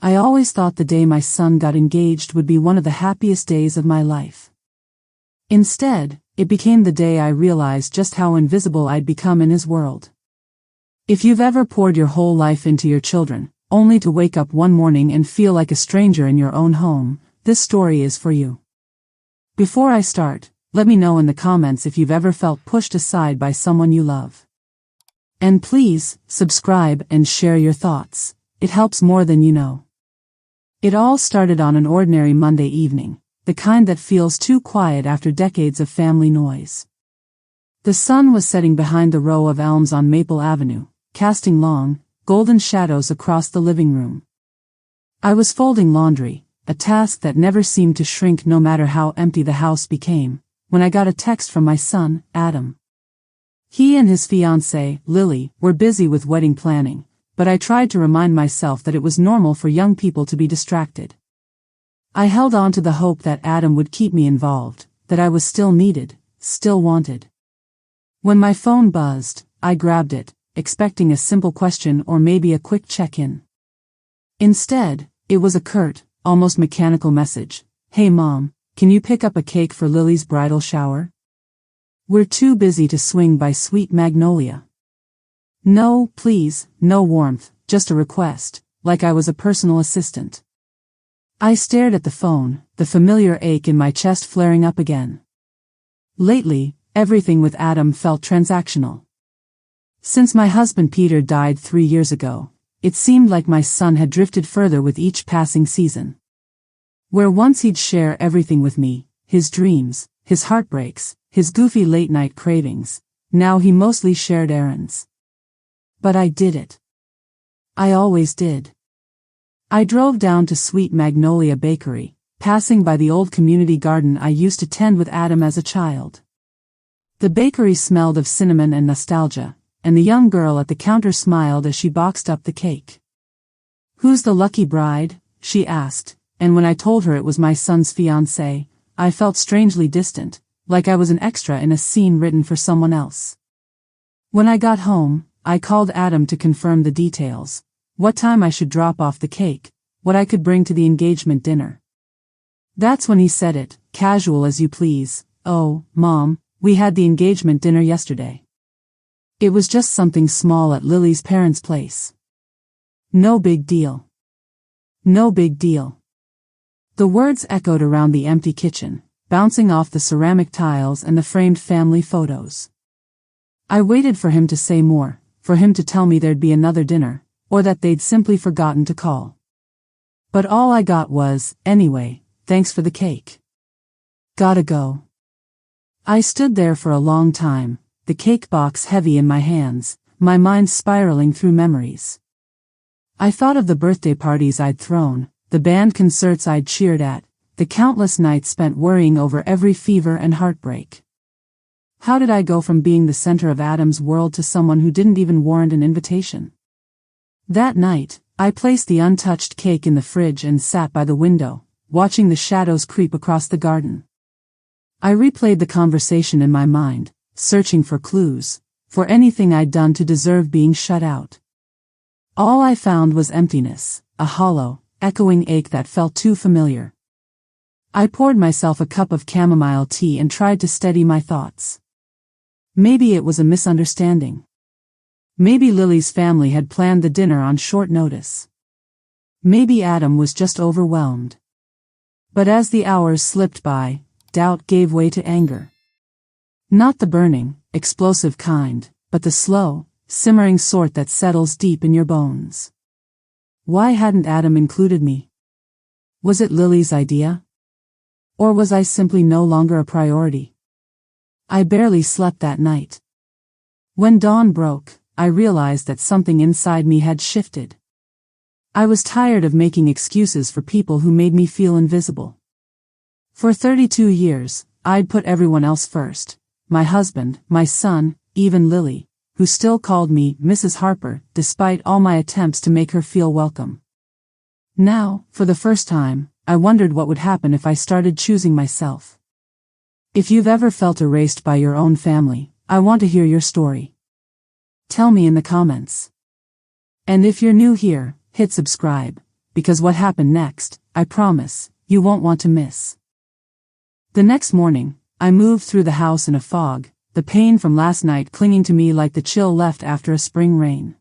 I always thought the day my son got engaged would be one of the happiest days of my life. Instead, it became the day I realized just how invisible I'd become in his world. If you've ever poured your whole life into your children, only to wake up one morning and feel like a stranger in your own home, this story is for you. Before I start, let me know in the comments if you've ever felt pushed aside by someone you love. And please, subscribe and share your thoughts. It helps more than you know. It all started on an ordinary Monday evening, the kind that feels too quiet after decades of family noise. The sun was setting behind the row of elms on Maple Avenue, casting long, golden shadows across the living room. I was folding laundry, a task that never seemed to shrink no matter how empty the house became, when I got a text from my son, Adam. He and his fiancée, Lily, were busy with wedding planning, but I tried to remind myself that it was normal for young people to be distracted. I held on to the hope that Adam would keep me involved, that I was still needed, still wanted. When my phone buzzed, I grabbed it, expecting a simple question or maybe a quick check-in. Instead, it was a curt, almost mechanical message. "Hey Mom, can you pick up a cake for Lily's bridal shower? We're too busy to swing by Sweet Magnolia." No, please, no warmth, just a request, like I was a personal assistant. I stared at the phone, the familiar ache in my chest flaring up again. Lately, everything with Adam felt transactional. Since my husband Peter died 3 years ago, it seemed like my son had drifted further with each passing season. Where once he'd share everything with me, his dreams, his heartbreaks, his goofy late-night cravings, now he mostly shared errands. But I did it. I always did. I drove down to Sweet Magnolia Bakery, passing by the old community garden I used to tend with Adam as a child. The bakery smelled of cinnamon and nostalgia, and the young girl at the counter smiled as she boxed up the cake. "Who's the lucky bride?" she asked, and when I told her it was my son's fiancée, I felt strangely distant, like I was an extra in a scene written for someone else. When I got home, I called Adam to confirm the details, what time I should drop off the cake, what I could bring to the engagement dinner. That's when he said it, casual as you please, "Oh, Mom, we had the engagement dinner yesterday. It was just something small at Lily's parents' place. No big deal. No big deal." The words echoed around the empty kitchen, bouncing off the ceramic tiles and the framed family photos. I waited for him to say more, for him to tell me there'd be another dinner, or that they'd simply forgotten to call. But all I got was, "Anyway, thanks for the cake. Gotta go." I stood there for a long time, the cake box heavy in my hands, my mind spiraling through memories. I thought of the birthday parties I'd thrown, the band concerts I'd cheered at, the countless nights spent worrying over every fever and heartbreak. How did I go from being the center of Adam's world to someone who didn't even warrant an invitation? That night, I placed the untouched cake in the fridge and sat by the window, watching the shadows creep across the garden. I replayed the conversation in my mind, searching for clues, for anything I'd done to deserve being shut out. All I found was emptiness, a hollow, echoing ache that felt too familiar. I poured myself a cup of chamomile tea and tried to steady my thoughts. Maybe it was a misunderstanding. Maybe Lily's family had planned the dinner on short notice. Maybe Adam was just overwhelmed. But as the hours slipped by, doubt gave way to anger. Not the burning, explosive kind, but the slow, simmering sort that settles deep in your bones. Why hadn't Adam included me? Was it Lily's idea? Or was I simply no longer a priority? I barely slept that night. When dawn broke, I realized that something inside me had shifted. I was tired of making excuses for people who made me feel invisible. For 32 years, I'd put everyone else first. My husband, my son, even Lily, who still called me Mrs. Harper, despite all my attempts to make her feel welcome. Now, for the first time, I wondered what would happen if I started choosing myself. If you've ever felt erased by your own family, I want to hear your story. Tell me in the comments. And if you're new here, hit subscribe, because what happened next, I promise, you won't want to miss. The next morning, I moved through the house in a fog, the pain from last night clinging to me like the chill left after a spring rain.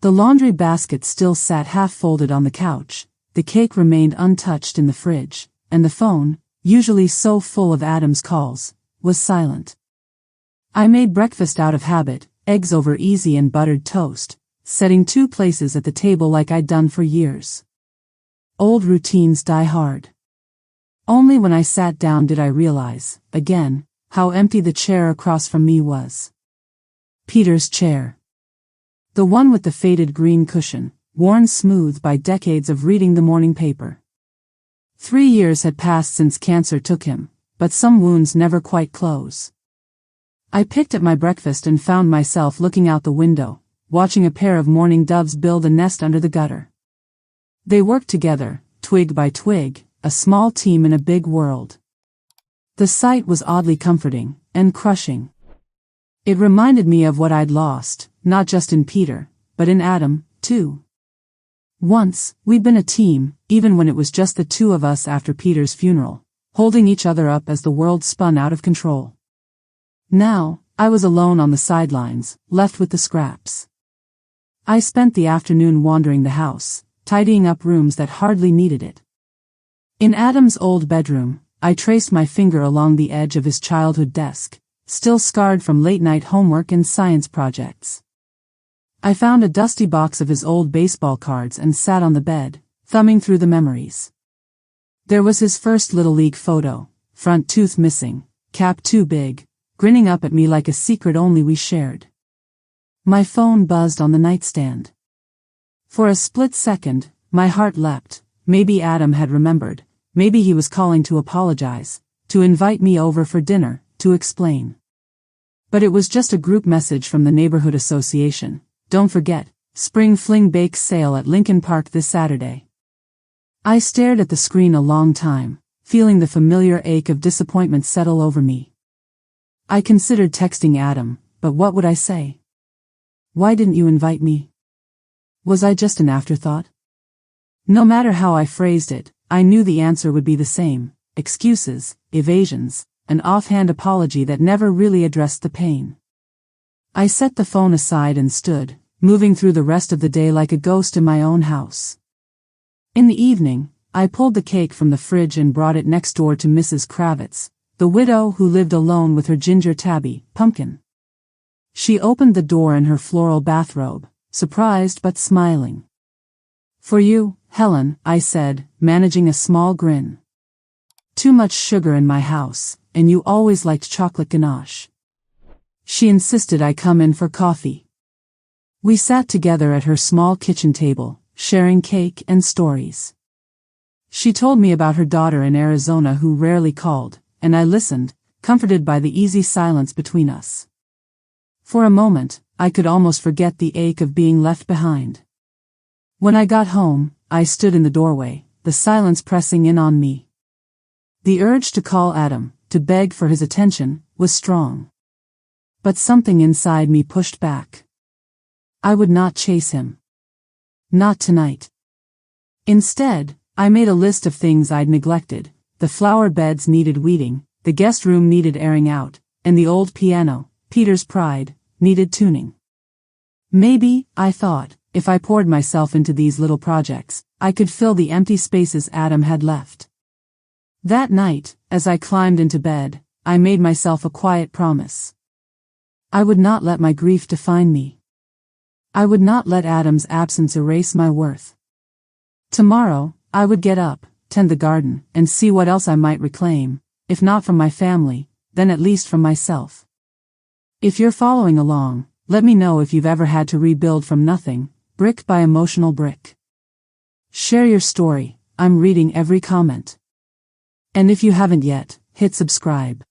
The laundry basket still sat half-folded on the couch, the cake remained untouched in the fridge, and the phone, usually so full of Adam's calls, was silent. I made breakfast out of habit, eggs over easy and buttered toast, setting 2 places at the table like I'd done for years. Old routines die hard. Only when I sat down did I realize, again, how empty the chair across from me was. Peter's chair. The one with the faded green cushion, worn smooth by decades of reading the morning paper. 3 years had passed since cancer took him, but some wounds never quite close. I picked at my breakfast and found myself looking out the window, watching a pair of mourning doves build a nest under the gutter. They worked together, twig by twig, a small team in a big world. The sight was oddly comforting, and crushing. It reminded me of what I'd lost, not just in Peter, but in Adam, too. Once, we'd been a team, even when it was just the 2 of us after Peter's funeral, holding each other up as the world spun out of control. Now, I was alone on the sidelines, left with the scraps. I spent the afternoon wandering the house, tidying up rooms that hardly needed it. In Adam's old bedroom, I traced my finger along the edge of his childhood desk, still scarred from late-night homework and science projects. I found a dusty box of his old baseball cards and sat on the bed, thumbing through the memories. There was his first Little League photo, front tooth missing, cap too big, grinning up at me like a secret only we shared. My phone buzzed on the nightstand. For a split second, my heart leapt. Maybe Adam had remembered. Maybe he was calling to apologize, to invite me over for dinner, to explain. But it was just a group message from the neighborhood association. Don't forget, Spring Fling Bake Sale at Lincoln Park this Saturday. I stared at the screen a long time, feeling the familiar ache of disappointment settle over me. I considered texting Adam, but what would I say? Why didn't you invite me? Was I just an afterthought? No matter how I phrased it, I knew the answer would be the same: excuses, evasions, an offhand apology that never really addressed the pain. I set the phone aside and stood, moving through the rest of the day like a ghost in my own house. In the evening, I pulled the cake from the fridge and brought it next door to Mrs. Kravitz, the widow who lived alone with her ginger tabby, Pumpkin. She opened the door in her floral bathrobe, surprised but smiling. "For you, Helen," I said, managing a small grin. "Too much sugar in my house, and you always liked chocolate ganache." She insisted I come in for coffee. We sat together at her small kitchen table, sharing cake and stories. She told me about her daughter in Arizona who rarely called, and I listened, comforted by the easy silence between us. For a moment, I could almost forget the ache of being left behind. When I got home, I stood in the doorway, the silence pressing in on me. The urge to call Adam, to beg for his attention, was strong. But something inside me pushed back. I would not chase him. Not tonight. Instead, I made a list of things I'd neglected. The flower beds needed weeding, the guest room needed airing out, and the old piano, Peter's pride, needed tuning. Maybe, I thought, if I poured myself into these little projects, I could fill the empty spaces Adam had left. That night, as I climbed into bed, I made myself a quiet promise. I would not let my grief define me. I would not let Adam's absence erase my worth. Tomorrow, I would get up, tend the garden, and see what else I might reclaim, if not from my family, then at least from myself. If you're following along, let me know if you've ever had to rebuild from nothing, brick by emotional brick. Share your story, I'm reading every comment. And if you haven't yet, hit subscribe.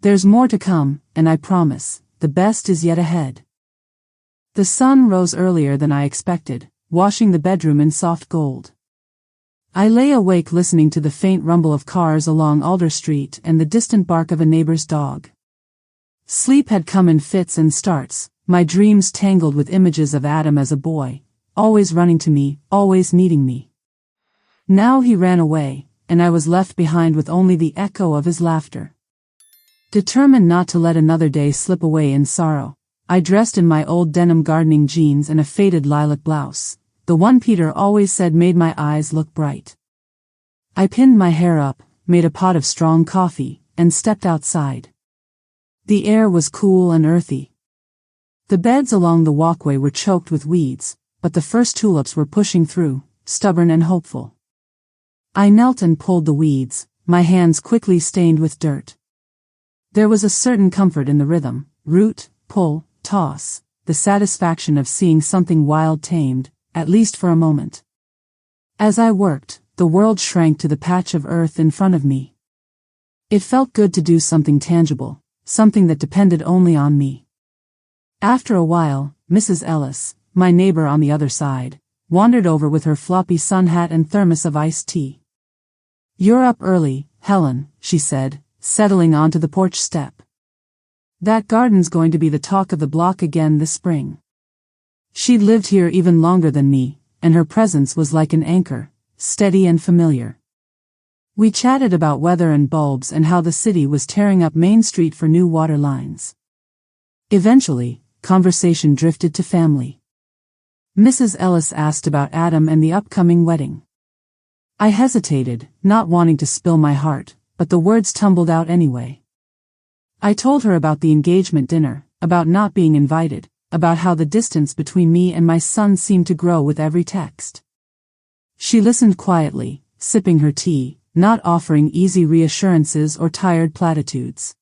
There's more to come, and I promise, the best is yet ahead. The sun rose earlier than I expected, washing the bedroom in soft gold. I lay awake listening to the faint rumble of cars along Alder Street and the distant bark of a neighbor's dog. Sleep had come in fits and starts, my dreams tangled with images of Adam as a boy, always running to me, always needing me. Now he ran away, and I was left behind with only the echo of his laughter. Determined not to let another day slip away in sorrow, I dressed in my old denim gardening jeans and a faded lilac blouse, the one Peter always said made my eyes look bright. I pinned my hair up, made a pot of strong coffee, and stepped outside. The air was cool and earthy. The beds along the walkway were choked with weeds, but the first tulips were pushing through, stubborn and hopeful. I knelt and pulled the weeds, my hands quickly stained with dirt. There was a certain comfort in the rhythm, root, pull, toss, the satisfaction of seeing something wild tamed, at least for a moment. As I worked, the world shrank to the patch of earth in front of me. It felt good to do something tangible, something that depended only on me. After a while, Mrs. Ellis, my neighbor on the other side, wandered over with her floppy sun hat and thermos of iced tea. "You're up early, Helen," she said, settling onto the porch step. "That garden's going to be the talk of the block again this spring." She'd lived here even longer than me, and her presence was like an anchor, steady and familiar. We chatted about weather and bulbs and how the city was tearing up Main Street for new water lines. Eventually, conversation drifted to family. Mrs. Ellis asked about Adam and the upcoming wedding. I hesitated, not wanting to spill my heart, but the words tumbled out anyway. I told her about the engagement dinner, about not being invited, about how the distance between me and my son seemed to grow with every text. She listened quietly, sipping her tea, not offering easy reassurances or tired platitudes.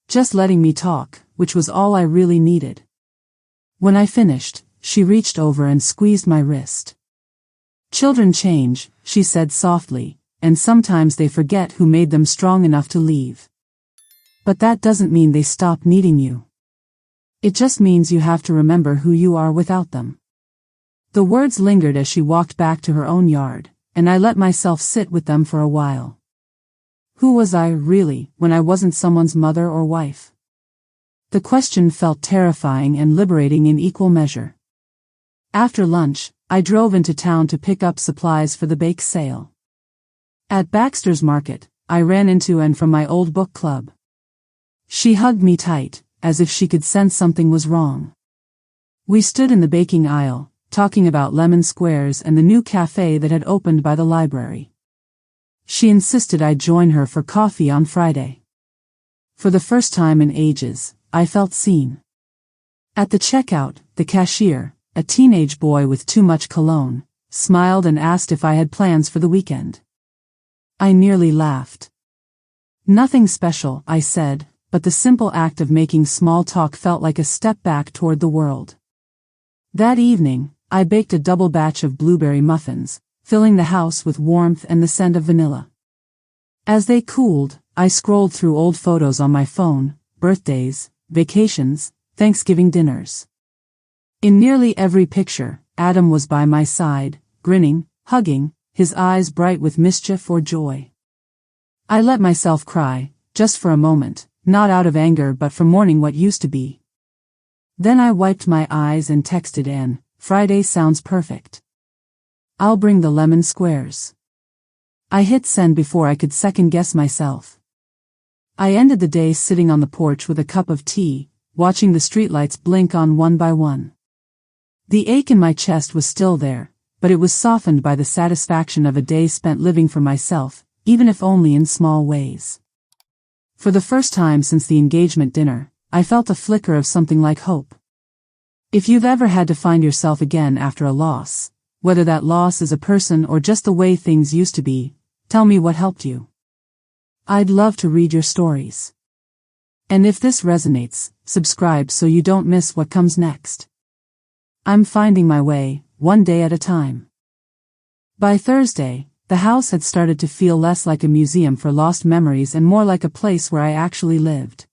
Just letting me talk, which was all I really needed. When I finished, she reached over and squeezed my wrist. "Children change," she said softly, "and sometimes they forget who made them strong enough to leave. But that doesn't mean they stop needing you. It just means you have to remember who you are without them." The words lingered as she walked back to her own yard, and I let myself sit with them for a while. Who was I, really, when I wasn't someone's mother or wife? The question felt terrifying and liberating in equal measure. After lunch, I drove into town to pick up supplies for the bake sale. At Baxter's Market, I ran into Anne from my old book club. She hugged me tight, as if she could sense something was wrong. We stood in the baking aisle, talking about lemon squares and the new cafe that had opened by the library. She insisted I join her for coffee on Friday. For the first time in ages, I felt seen. At the checkout, the cashier, a teenage boy with too much cologne, smiled and asked if I had plans for the weekend. I nearly laughed. "Nothing special," I said, but the simple act of making small talk felt like a step back toward the world. That evening, I baked a double batch of blueberry muffins, filling the house with warmth and the scent of vanilla. As they cooled, I scrolled through old photos on my phone, birthdays, vacations, Thanksgiving dinners. In nearly every picture, Adam was by my side, grinning, hugging, his eyes bright with mischief or joy. I let myself cry, just for a moment, not out of anger but from mourning what used to be. Then I wiped my eyes and texted Anne, "Friday sounds perfect. I'll bring the lemon squares." I hit send before I could second-guess myself. I ended the day sitting on the porch with a cup of tea, watching the streetlights blink on one by one. The ache in my chest was still there, but it was softened by the satisfaction of a day spent living for myself, even if only in small ways. For the first time since the engagement dinner, I felt a flicker of something like hope. If you've ever had to find yourself again after a loss, whether that loss is a person or just the way things used to be, tell me what helped you. I'd love to read your stories. And if this resonates, subscribe so you don't miss what comes next. I'm finding my way, one day at a time. By Thursday, the house had started to feel less like a museum for lost memories and more like a place where I actually lived.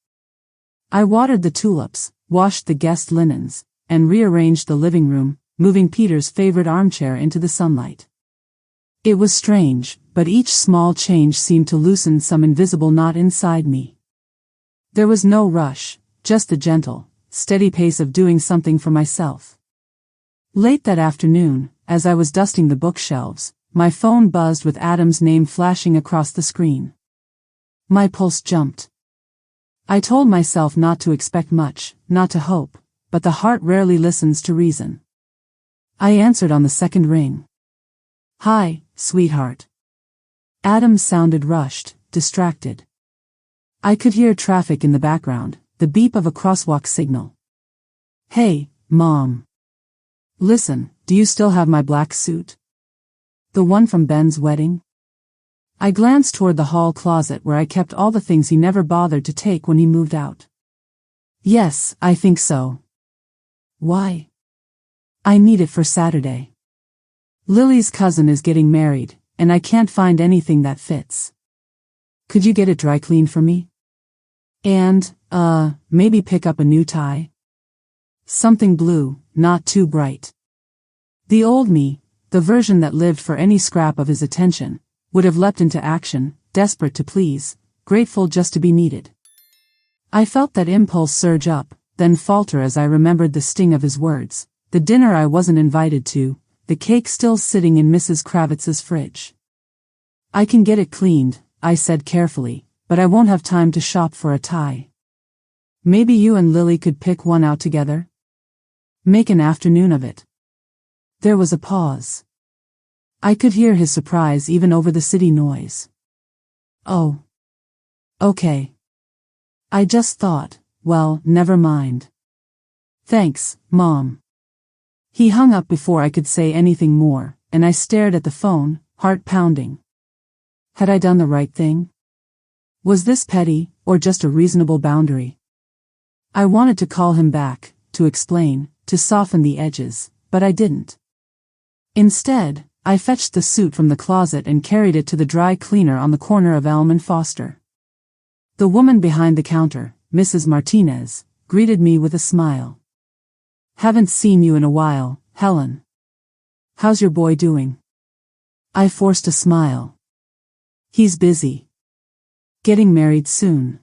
I watered the tulips, washed the guest linens, and rearranged the living room, moving Peter's favorite armchair into the sunlight. It was strange, but each small change seemed to loosen some invisible knot inside me. There was no rush, just the gentle, steady pace of doing something for myself. Late that afternoon, as I was dusting the bookshelves, my phone buzzed with Adam's name flashing across the screen. My pulse jumped. I told myself not to expect much, not to hope, but the heart rarely listens to reason. I answered on the second ring. "Hi, sweetheart." Adam sounded rushed, distracted. I could hear traffic in the background, the beep of a crosswalk signal. "Hey, Mom. Listen, do you still have my black suit? The one from Ben's wedding?" I glanced toward the hall closet where I kept all the things he never bothered to take when he moved out. "Yes, I think so." "Why?" "I need it for Saturday. Lily's cousin is getting married, and I can't find anything that fits. Could you get it dry cleaned for me? And, maybe pick up a new tie? Something blue, not too bright." The old me, the version that lived for any scrap of his attention, would have leapt into action, desperate to please, grateful just to be needed. I felt that impulse surge up, then falter as I remembered the sting of his words, the dinner I wasn't invited to, the cake still sitting in Mrs. Kravitz's fridge. "I can get it cleaned," I said carefully, "but I won't have time to shop for a tie. Maybe you and Lily could pick one out together? Make an afternoon of it." There was a pause. I could hear his surprise even over the city noise. "Oh. Okay. I just thought, well, never mind. Thanks, Mom." He hung up before I could say anything more, and I stared at the phone, heart pounding. Had I done the right thing? Was this petty, or just a reasonable boundary? I wanted to call him back, to explain, to soften the edges, but I didn't. Instead, I fetched the suit from the closet and carried it to the dry cleaner on the corner of Elm and Foster. The woman behind the counter, Mrs. Martinez, greeted me with a smile. "Haven't seen you in a while, Helen. How's your boy doing?" I forced a smile. "He's busy. Getting married soon."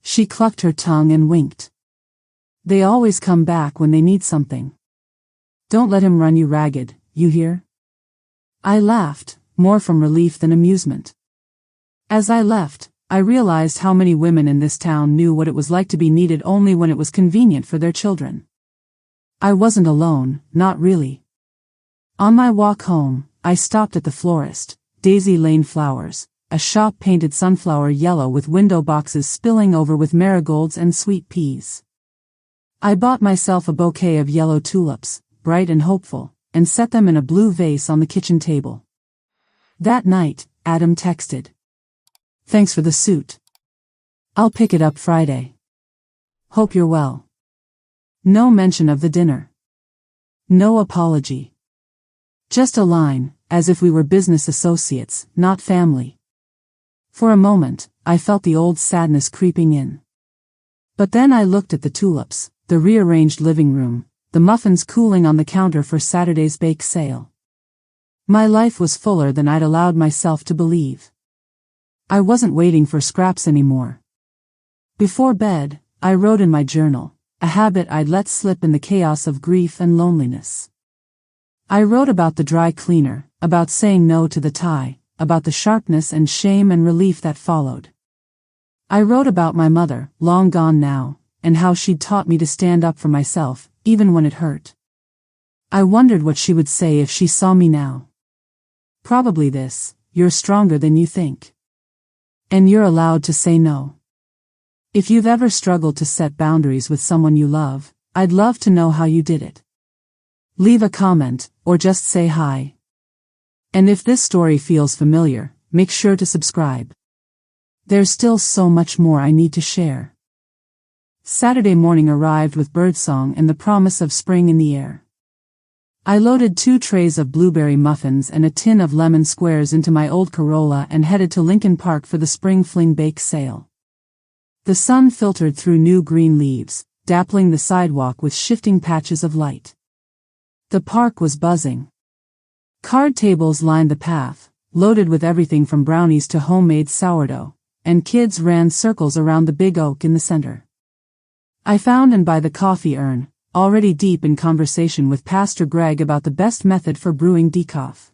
She clucked her tongue and winked. "They always come back when they need something. Don't let him run you ragged, you hear?" I laughed, more from relief than amusement. As I left, I realized how many women in this town knew what it was like to be needed only when it was convenient for their children. I wasn't alone, not really. On my walk home, I stopped at the florist, Daisy Lane Flowers, a shop painted sunflower yellow with window boxes spilling over with marigolds and sweet peas. I bought myself a bouquet of yellow tulips, bright and hopeful, and set them in a blue vase on the kitchen table. That night, Adam texted. "Thanks for the suit. I'll pick it up Friday. Hope you're well." No mention of the dinner. No apology. Just a line, as if we were business associates, not family. For a moment, I felt the old sadness creeping in. But then I looked at the tulips, the rearranged living room, the muffins cooling on the counter for Saturday's bake sale. My life was fuller than I'd allowed myself to believe. I wasn't waiting for scraps anymore. Before bed, I wrote in my journal, a habit I'd let slip in the chaos of grief and loneliness. I wrote about the dry cleaner, about saying no to the tie, about the sharpness and shame and relief that followed. I wrote about my mother, long gone now, and how she'd taught me to stand up for myself, even when it hurt. I wondered what she would say if she saw me now. Probably this: "You're stronger than you think. And you're allowed to say no." If you've ever struggled to set boundaries with someone you love, I'd love to know how you did it. Leave a comment, or just say hi. And if this story feels familiar, make sure to subscribe. There's still so much more I need to share. Saturday morning arrived with birdsong and the promise of spring in the air. I loaded 2 trays of blueberry muffins and a tin of lemon squares into my old Corolla and headed to Lincoln Park for the Spring Fling bake sale. The sun filtered through new green leaves, dappling the sidewalk with shifting patches of light. The park was buzzing. Card tables lined the path, loaded with everything from brownies to homemade sourdough, and kids ran circles around the big oak in the center. I found and by the coffee urn, already deep in conversation with Pastor Greg about the best method for brewing decaf.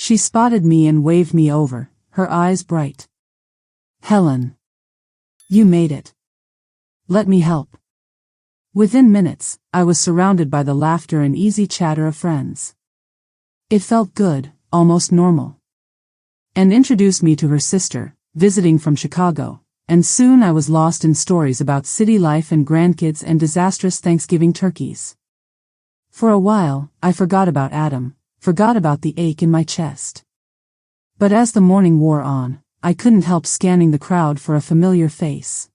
She spotted me and waved me over, her eyes bright. "Helen. You made it. Let me help." Within minutes, I was surrounded by the laughter and easy chatter of friends. It felt good, almost normal. And introduced me to her sister, visiting from Chicago, and soon I was lost in stories about city life and grandkids and disastrous Thanksgiving turkeys. For a while, I forgot about Adam, forgot about the ache in my chest. But as the morning wore on, I couldn't help scanning the crowd for a familiar face.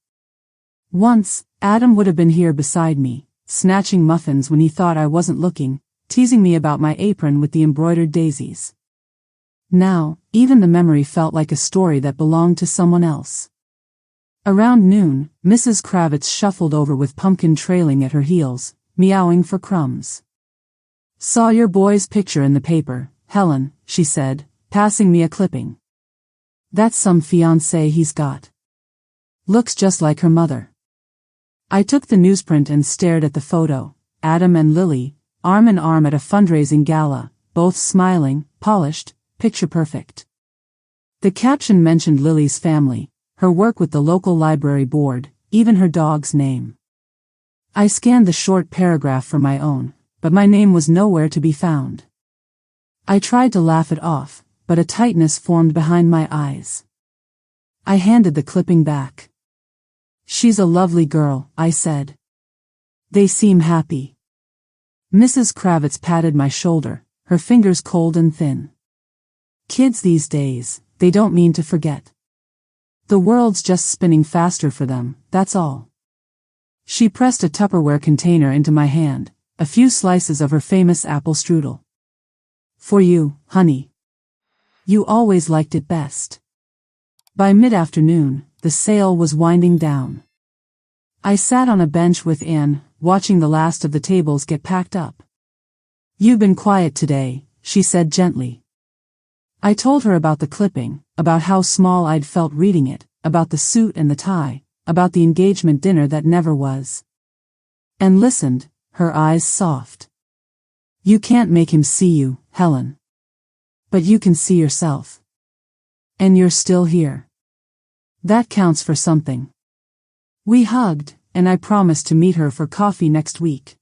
Once, Adam would have been here beside me, snatching muffins when he thought I wasn't looking, teasing me about my apron with the embroidered daisies. Now, even the memory felt like a story that belonged to someone else. Around noon, Mrs. Kravitz shuffled over with Pumpkin trailing at her heels, meowing for crumbs. "Saw your boy's picture in the paper, Helen," she said, passing me a clipping. "That's some fiancé he's got. Looks just like her mother." I took the newsprint and stared at the photo, Adam and Lily, arm in arm at a fundraising gala, both smiling, polished, picture perfect. The caption mentioned Lily's family, her work with the local library board, even her dog's name. I scanned the short paragraph for my own, but my name was nowhere to be found. I tried to laugh it off, but a tightness formed behind my eyes. I handed the clipping back. "She's a lovely girl," I said. "They seem happy." Mrs. Kravitz patted my shoulder, her fingers cold and thin. "Kids these days, they don't mean to forget. The world's just spinning faster for them, that's all." She pressed a Tupperware container into my hand, a few slices of her famous apple strudel. "For you, honey. You always liked it best." By mid-afternoon, the sale was winding down. I sat on a bench with Anne, watching the last of the tables get packed up. "You've been quiet today," she said gently. I told her about the clipping, about how small I'd felt reading it, about the suit and the tie, about the engagement dinner that never was. And listened, her eyes soft. "You can't make him see you, Helen. But you can see yourself. And you're still here. That counts for something." We hugged, and I promised to meet her for coffee next week.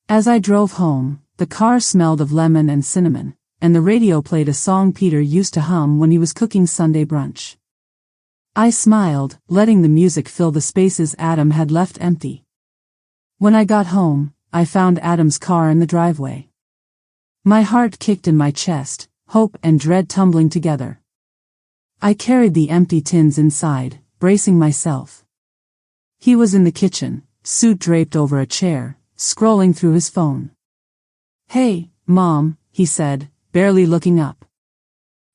As I drove home, the car smelled of lemon and cinnamon, and the radio played a song Peter used to hum when he was cooking Sunday brunch. I smiled, letting the music fill the spaces Adam had left empty. When I got home, I found Adam's car in the driveway. My heart kicked in my chest, hope and dread tumbling together. I carried the empty tins inside, bracing myself. He was in the kitchen, suit draped over a chair, scrolling through his phone. "Hey, Mom," he said, barely looking up.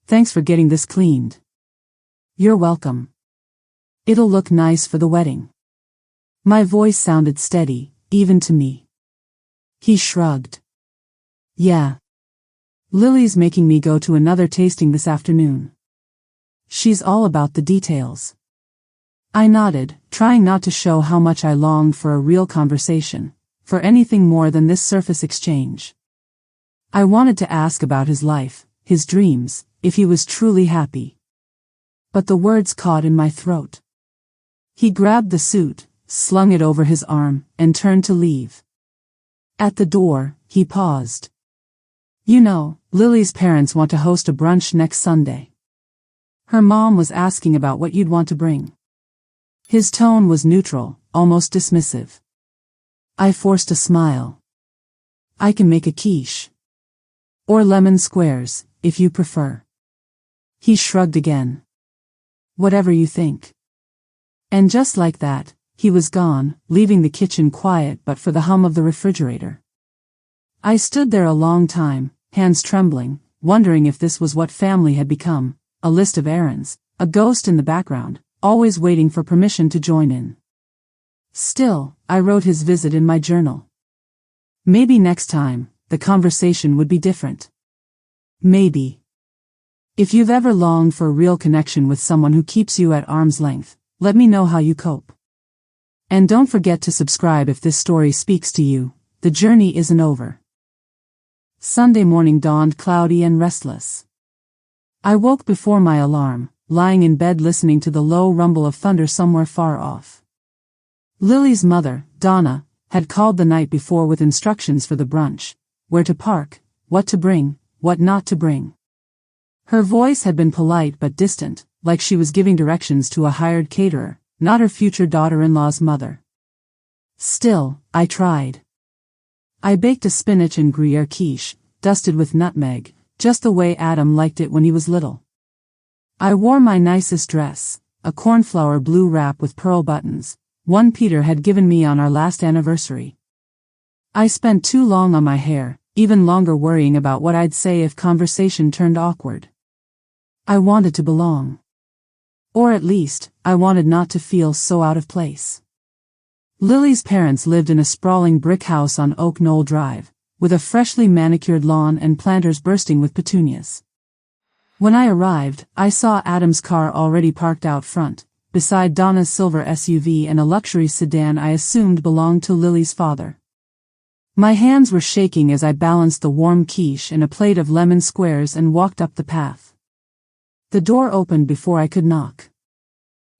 "Thanks for getting this cleaned." "You're welcome. It'll look nice for the wedding." My voice sounded steady, even to me. He shrugged. "Yeah. Lily's making me go to another tasting this afternoon. She's all about the details." I nodded, trying not to show how much I longed for a real conversation, for anything more than this surface exchange. I wanted to ask about his life, his dreams, if he was truly happy. But the words caught in my throat. He grabbed the suit, slung it over his arm, and turned to leave. At the door, he paused. "You know, Lily's parents want to host a brunch next Sunday. Her mom was asking about what you'd want to bring." His tone was neutral, almost dismissive. I forced a smile. "I can make a quiche. Or lemon squares, if you prefer." He shrugged again. "Whatever you think." And just like that, he was gone, leaving the kitchen quiet but for the hum of the refrigerator. I stood there a long time, hands trembling, wondering if this was what family had become, a list of errands, a ghost in the background, always waiting for permission to join in. Still, I wrote his visit in my journal. Maybe next time, the conversation would be different. Maybe. If you've ever longed for a real connection with someone who keeps you at arm's length, let me know how you cope. And don't forget to subscribe if this story speaks to you. The journey isn't over. Sunday morning dawned cloudy and restless. I woke before my alarm, lying in bed listening to the low rumble of thunder somewhere far off. Lily's mother, Donna, had called the night before with instructions for the brunch: where to park, what to bring, what not to bring. Her voice had been polite but distant, like she was giving directions to a hired caterer, not her future daughter-in-law's mother. Still, I tried. I baked a spinach and Gruyere quiche, dusted with nutmeg, just the way Adam liked it when he was little. I wore my nicest dress, a cornflower blue wrap with pearl buttons, one Peter had given me on our last anniversary. I spent too long on my hair, even longer worrying about what I'd say if conversation turned awkward. I wanted to belong. Or at least, I wanted not to feel so out of place. Lily's parents lived in a sprawling brick house on Oak Knoll Drive, with a freshly manicured lawn and planters bursting with petunias. When I arrived, I saw Adam's car already parked out front, beside Donna's silver SUV and a luxury sedan I assumed belonged to Lily's father. My hands were shaking as I balanced the warm quiche and a plate of lemon squares and walked up the path. The door opened before I could knock.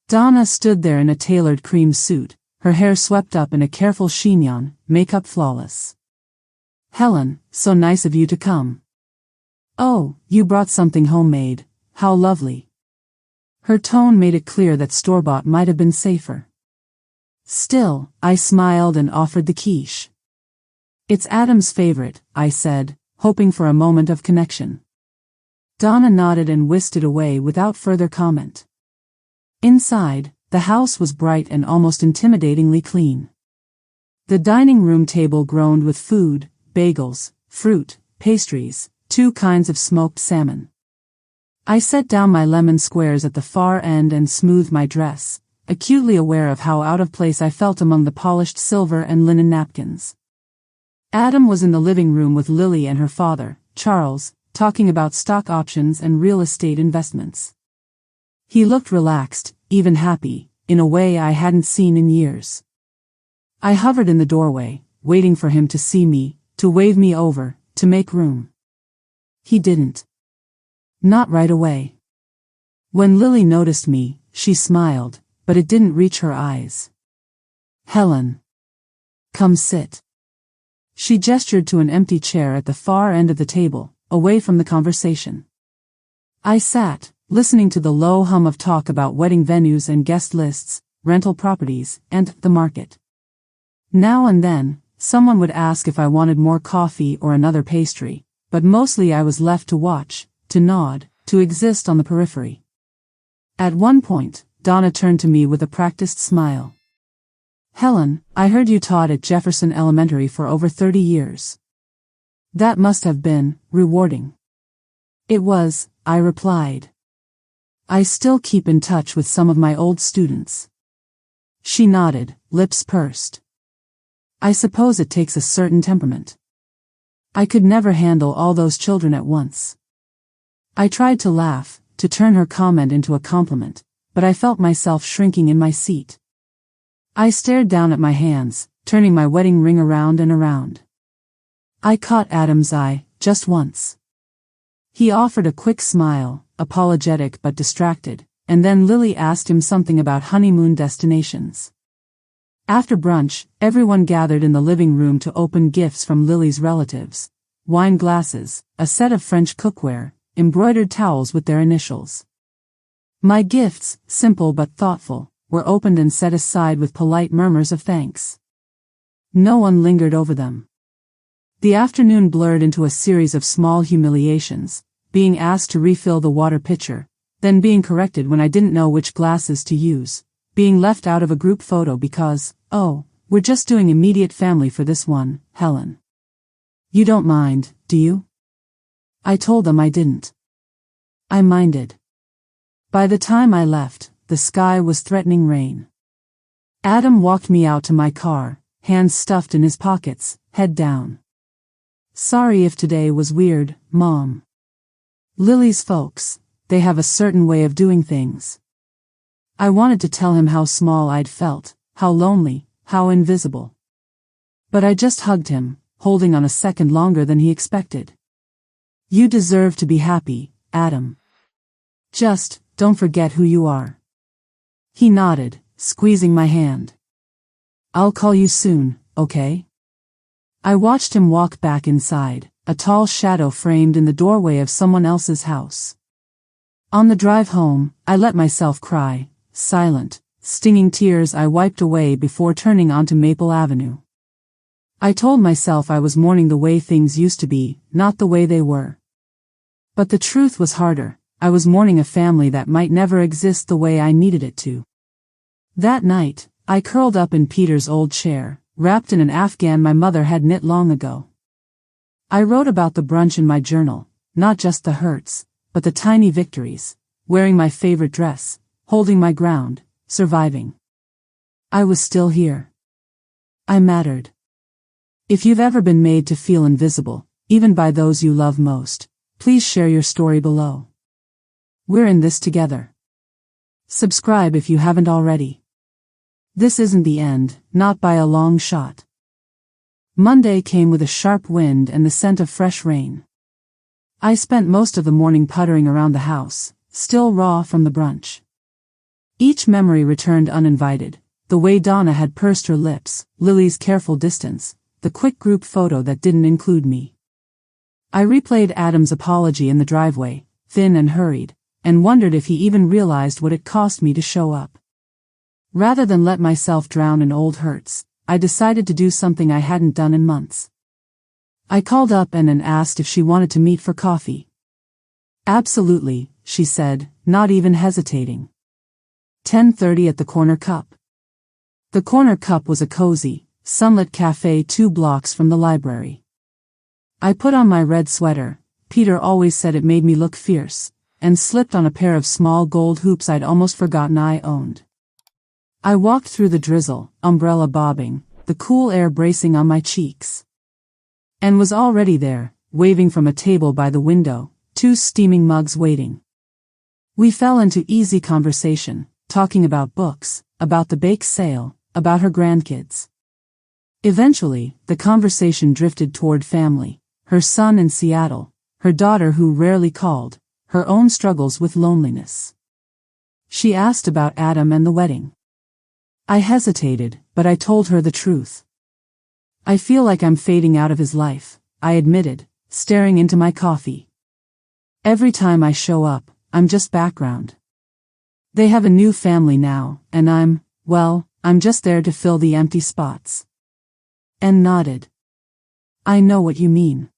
Donna stood there in a tailored cream suit, her hair swept up in a careful chignon, makeup flawless. "Helen, so nice of you to come. Oh, you brought something homemade, how lovely." Her tone made it clear that store-bought might have been safer. Still, I smiled and offered the quiche. "It's Adam's favorite," I said, hoping for a moment of connection. Donna nodded and whisked it away without further comment. Inside, the house was bright and almost intimidatingly clean. The dining room table groaned with food, bagels, fruit, pastries, 2 kinds of smoked salmon. I set down my lemon squares at the far end and smoothed my dress, acutely aware of how out of place I felt among the polished silver and linen napkins. Adam was in the living room with Lily and her father, Charles, talking about stock options and real estate investments. He looked relaxed, even happy, in a way I hadn't seen in years. I hovered in the doorway, waiting for him to see me, to wave me over, to make room. He didn't. Not right away. When Lily noticed me, she smiled, but it didn't reach her eyes. "Helen. Come sit." She gestured to an empty chair at the far end of the table, away from the conversation. I sat, listening to the low hum of talk about wedding venues and guest lists, rental properties, and the market. Now and then, someone would ask if I wanted more coffee or another pastry, but mostly I was left to watch, to nod, to exist on the periphery. At one point, Donna turned to me with a practiced smile. "Helen, I heard you taught at Jefferson Elementary for over 30 years. That must have been rewarding." "It was," I replied. "I still keep in touch with some of my old students." She nodded, lips pursed. "I suppose it takes a certain temperament. I could never handle all those children at once." I tried to laugh, to turn her comment into a compliment, but I felt myself shrinking in my seat. I stared down at my hands, turning my wedding ring around and around. I caught Adam's eye, just once. He offered a quick smile, apologetic but distracted, and then Lily asked him something about honeymoon destinations. After brunch, everyone gathered in the living room to open gifts from Lily's relatives: wine glasses, a set of French cookware, embroidered towels with their initials. My gifts, simple but thoughtful, were opened and set aside with polite murmurs of thanks. No one lingered over them. The afternoon blurred into a series of small humiliations, being asked to refill the water pitcher, then being corrected when I didn't know which glasses to use, being left out of a group photo because, "Oh, we're just doing immediate family for this one, Helen. You don't mind, do you?" I told them I didn't. I minded. By the time I left, the sky was threatening rain. Adam walked me out to my car, hands stuffed in his pockets, head down. "Sorry if today was weird, Mom. Lily's folks, they have a certain way of doing things." I wanted to tell him how small I'd felt, how lonely, how invisible. But I just hugged him, holding on a second longer than he expected. "You deserve to be happy, Adam." Just, don't forget who you are. He nodded, squeezing my hand. I'll call you soon, okay? I watched him walk back inside, a tall shadow framed in the doorway of someone else's house. On the drive home, I let myself cry, silent, stinging tears I wiped away before turning onto Maple Avenue. I told myself I was mourning the way things used to be, not the way they were. But the truth was harder. I was mourning a family that might never exist the way I needed it to. That night, I curled up in Peter's old chair, wrapped in an afghan my mother had knit long ago. I wrote about the brunch in my journal, not just the hurts, but the tiny victories, wearing my favorite dress, holding my ground, surviving. I was still here. I mattered. If you've ever been made to feel invisible, even by those you love most, please share your story below. We're in this together. Subscribe if you haven't already. This isn't the end, not by a long shot. Monday came with a sharp wind and the scent of fresh rain. I spent most of the morning puttering around the house, still raw from the brunch. Each memory returned uninvited, the way Donna had pursed her lips, Lily's careful distance, the quick group photo that didn't include me. I replayed Adam's apology in the driveway, thin and hurried, and wondered if he even realized what it cost me to show up. Rather than let myself drown in old hurts, I decided to do something I hadn't done in months. I called up and asked if she wanted to meet for coffee. Absolutely, she said, not even hesitating. 10:30 at the Corner Cup. The Corner Cup was a cozy, sunlit cafe 2 blocks from the library. I put on my red sweater, Peter always said it made me look fierce, and slipped on a pair of small gold hoops I'd almost forgotten I owned. I walked through the drizzle, umbrella bobbing, the cool air bracing on my cheeks. And was already there, waving from a table by the window, 2 steaming mugs waiting. We fell into easy conversation, talking about books, about the bake sale, about her grandkids. Eventually, the conversation drifted toward family, her son in Seattle, her daughter who rarely called, her own struggles with loneliness. She asked about Adam and the wedding. I hesitated, but I told her the truth. I feel like I'm fading out of his life, I admitted, staring into my coffee. Every time I show up, I'm just background. They have a new family now, and I'm just there to fill the empty spots. And nodded. I know what you mean.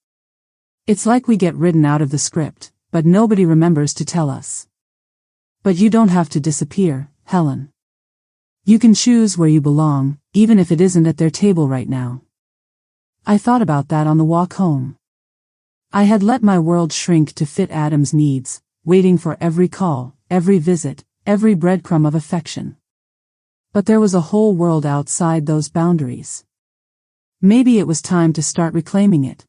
It's like we get written out of the script, but nobody remembers to tell us. But you don't have to disappear, Helen. You can choose where you belong, even if it isn't at their table right now. I thought about that on the walk home. I had let my world shrink to fit Adam's needs, waiting for every call, every visit, every breadcrumb of affection. But there was a whole world outside those boundaries. Maybe it was time to start reclaiming it.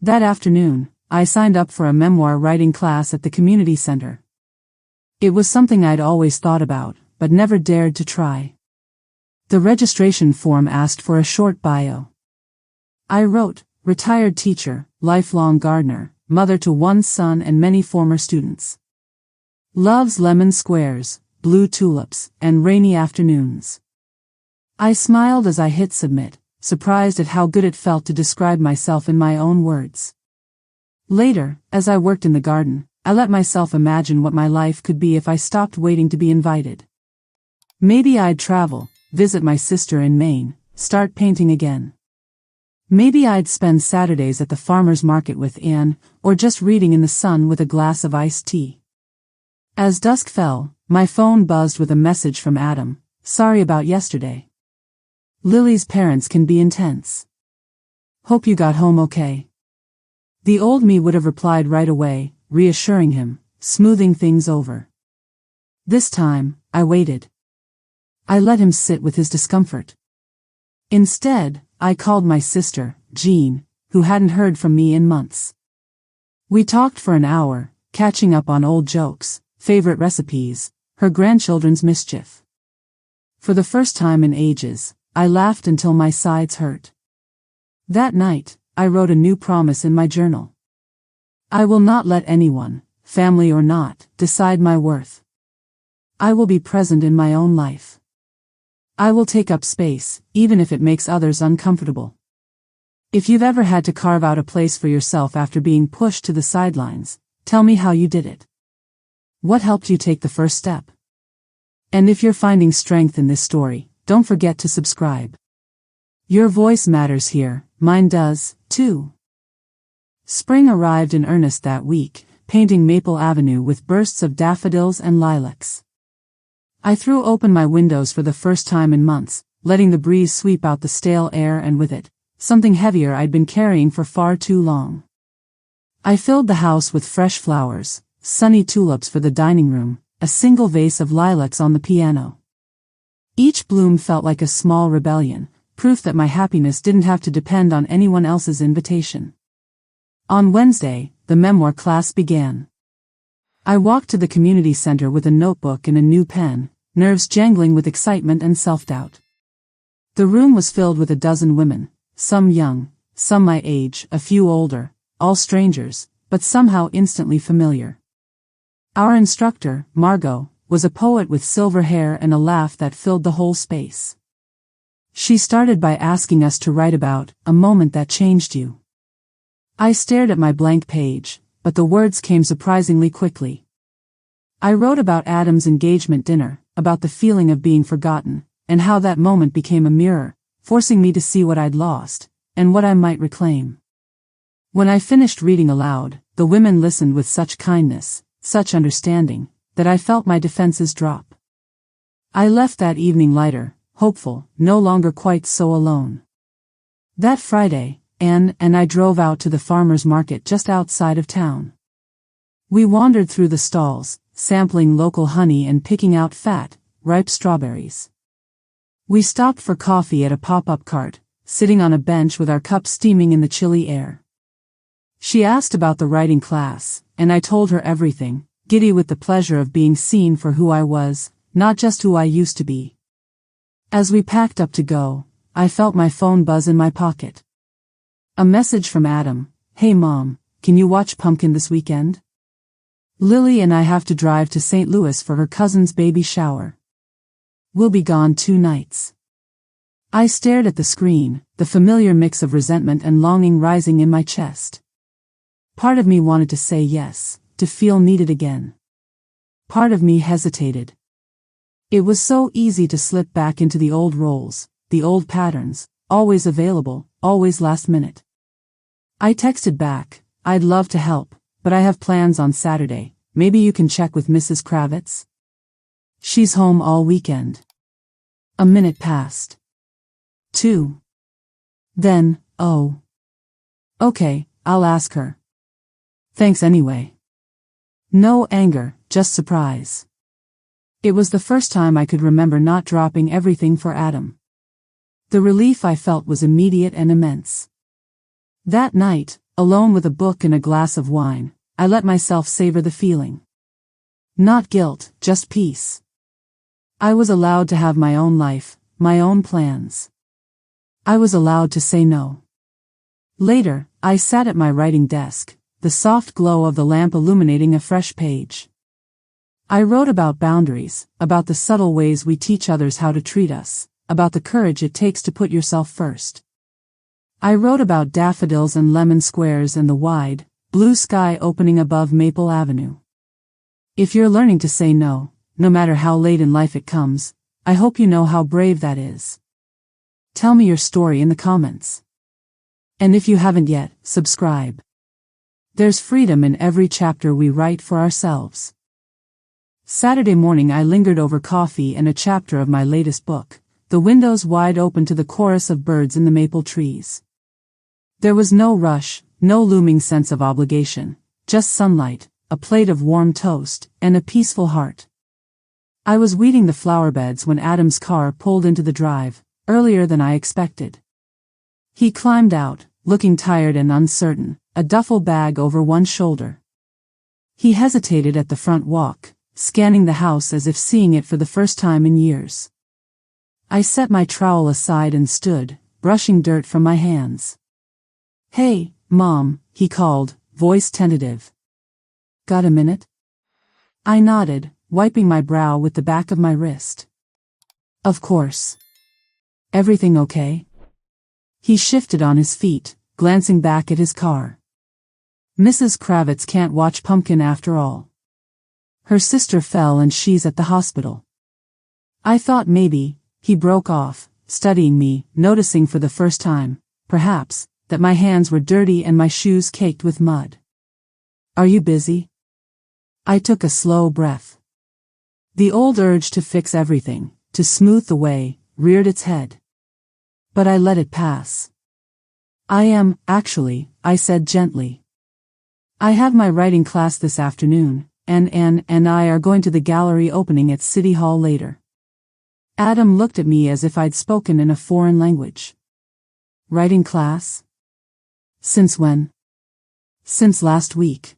That afternoon, I signed up for a memoir writing class at the community center. It was something I'd always thought about, but never dared to try. The registration form asked for a short bio. I wrote, retired teacher, lifelong gardener, mother to 1 son and many former students. Loves lemon squares, blue tulips, and rainy afternoons. I smiled as I hit submit, surprised at how good it felt to describe myself in my own words. Later, as I worked in the garden, I let myself imagine what my life could be if I stopped waiting to be invited. Maybe I'd travel, visit my sister in Maine, start painting again. Maybe I'd spend Saturdays at the farmer's market with Anne, or just reading in the sun with a glass of iced tea. As dusk fell, my phone buzzed with a message from Adam, sorry about yesterday. Lily's parents can be intense. Hope you got home okay. The old me would have replied right away, reassuring him, smoothing things over. This time, I waited. I let him sit with his discomfort. Instead, I called my sister, Jean, who hadn't heard from me in months. We talked for an hour, catching up on old jokes, favorite recipes, her grandchildren's mischief. For the first time in ages, I laughed until my sides hurt. That night, I wrote a new promise in my journal. I will not let anyone, family or not, decide my worth. I will be present in my own life. I will take up space, even if it makes others uncomfortable. If you've ever had to carve out a place for yourself after being pushed to the sidelines, tell me how you did it. What helped you take the first step? And if you're finding strength in this story, don't forget to subscribe. Your voice matters here, mine does, too. Spring arrived in earnest that week, painting Maple Avenue with bursts of daffodils and lilacs. I threw open my windows for the first time in months, letting the breeze sweep out the stale air and with it, something heavier I'd been carrying for far too long. I filled the house with fresh flowers, sunny tulips for the dining room, a single vase of lilacs on the piano. Each bloom felt like a small rebellion, proof that my happiness didn't have to depend on anyone else's invitation. On Wednesday, the memoir class began. I walked to the community center with a notebook and a new pen, nerves jangling with excitement and self-doubt. The room was filled with a dozen women, some young, some my age, a few older, all strangers, but somehow instantly familiar. Our instructor, Margot, was a poet with silver hair and a laugh that filled the whole space. She started by asking us to write about a moment that changed you. I stared at my blank page, but the words came surprisingly quickly. I wrote about Adam's engagement dinner, about the feeling of being forgotten, and how that moment became a mirror, forcing me to see what I'd lost, and what I might reclaim. When I finished reading aloud, the women listened with such kindness, such understanding, that I felt my defenses drop. I left that evening lighter, hopeful, no longer quite so alone. That Friday, Anne and I drove out to the farmer's market just outside of town. We wandered through the stalls, sampling local honey and picking out fat, ripe strawberries. We stopped for coffee at a pop-up cart, sitting on a bench with our cups steaming in the chilly air. She asked about the writing class, and I told her everything, giddy with the pleasure of being seen for who I was, not just who I used to be. As we packed up to go, I felt my phone buzz in my pocket. A message from Adam. Hey Mom, can you watch Pumpkin this weekend? Lily and I have to drive to St. Louis for her cousin's baby shower. We'll be gone 2 nights. I stared at the screen, the familiar mix of resentment and longing rising in my chest. Part of me wanted to say yes, to feel needed again. Part of me hesitated. It was so easy to slip back into the old roles, the old patterns, always available, always last minute. I texted back, I'd love to help, but I have plans on Saturday, maybe you can check with Mrs. Kravitz? She's home all weekend. A minute passed. 2. Then, oh. Okay, I'll ask her. Thanks anyway. No anger, just surprise. It was the first time I could remember not dropping everything for Adam. The relief I felt was immediate and immense. That night, alone with a book and a glass of wine, I let myself savor the feeling. Not guilt, just peace. I was allowed to have my own life, my own plans. I was allowed to say no. Later, I sat at my writing desk, the soft glow of the lamp illuminating a fresh page. I wrote about boundaries, about the subtle ways we teach others how to treat us, about the courage it takes to put yourself first. I wrote about daffodils and lemon squares and the wide, blue sky opening above Maple Avenue. If you're learning to say no, no matter how late in life it comes, I hope you know how brave that is. Tell me your story in the comments. And if you haven't yet, subscribe. There's freedom in every chapter we write for ourselves. Saturday morning I lingered over coffee and a chapter of my latest book, the windows wide open to the chorus of birds in the maple trees. There was no rush, no looming sense of obligation, just sunlight, a plate of warm toast, and a peaceful heart. I was weeding the flower beds when Adam's car pulled into the drive, earlier than I expected. He climbed out, looking tired and uncertain, a duffel bag over one shoulder. He hesitated at the front walk, scanning the house as if seeing it for the first time in years. I set my trowel aside and stood, brushing dirt from my hands. Hey, Mom, he called, voice tentative. Got a minute? I nodded, wiping my brow with the back of my wrist. Of course. Everything okay? He shifted on his feet, glancing back at his car. Mrs. Kravitz can't watch Pumpkin after all. Her sister fell and she's at the hospital. I thought maybe, he broke off, studying me, noticing for the first time, perhaps, that my hands were dirty and my shoes caked with mud. Are you busy? I took a slow breath. The old urge to fix everything, to smooth the way, reared its head. But I let it pass. I am, actually, I said gently. I have my writing class this afternoon, and Anne and I are going to the gallery opening at City Hall later. Adam looked at me as if I'd spoken in a foreign language. Writing class? Since when? Since last week.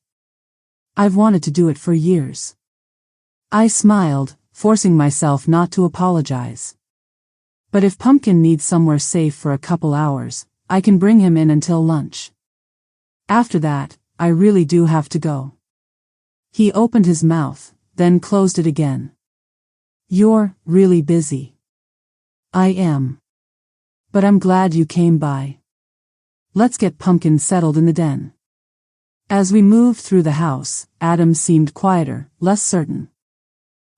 I've wanted to do it for years. I smiled, forcing myself not to apologize. But if Pumpkin needs somewhere safe for a couple hours, I can bring him in until lunch. After that, I really do have to go. He opened his mouth, then closed it again. You're really busy. I am. But I'm glad you came by. Let's get Pumpkin settled in the den. As we moved through the house, Adam seemed quieter, less certain.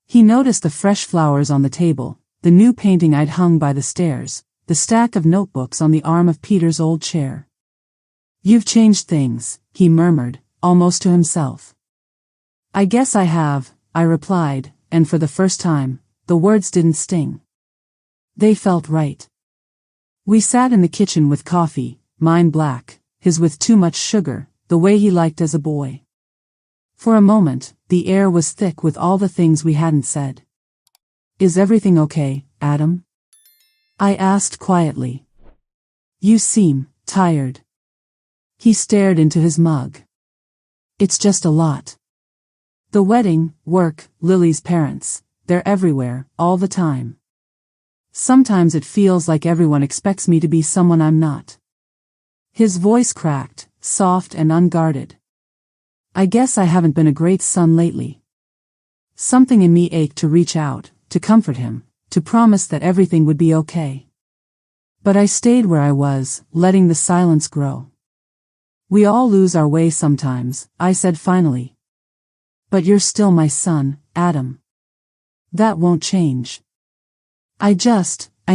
He noticed the fresh flowers on the table, the new painting I'd hung by the stairs, the stack of notebooks on the arm of Peter's old chair. You've changed things, he murmured, almost to himself. I guess I have, I replied, and for the first time, the words didn't sting. They felt right. We sat in the kitchen with coffee, mine black, his with too much sugar, the way he liked as a boy. For a moment, the air was thick with all the things we hadn't said. Is everything okay, Adam? I asked quietly. You seem tired. He stared into his mug. It's just a lot. The wedding, work, Lily's parents, they're everywhere, all the time. Sometimes it feels like everyone expects me to be someone I'm not. His voice cracked, soft and unguarded. I guess I haven't been a great son lately. Something in me ached to reach out, to comfort him, to promise that everything would be okay. But I stayed where I was, letting the silence grow. We all lose our way sometimes, I said finally. But you're still my son, Adam. That won't change. I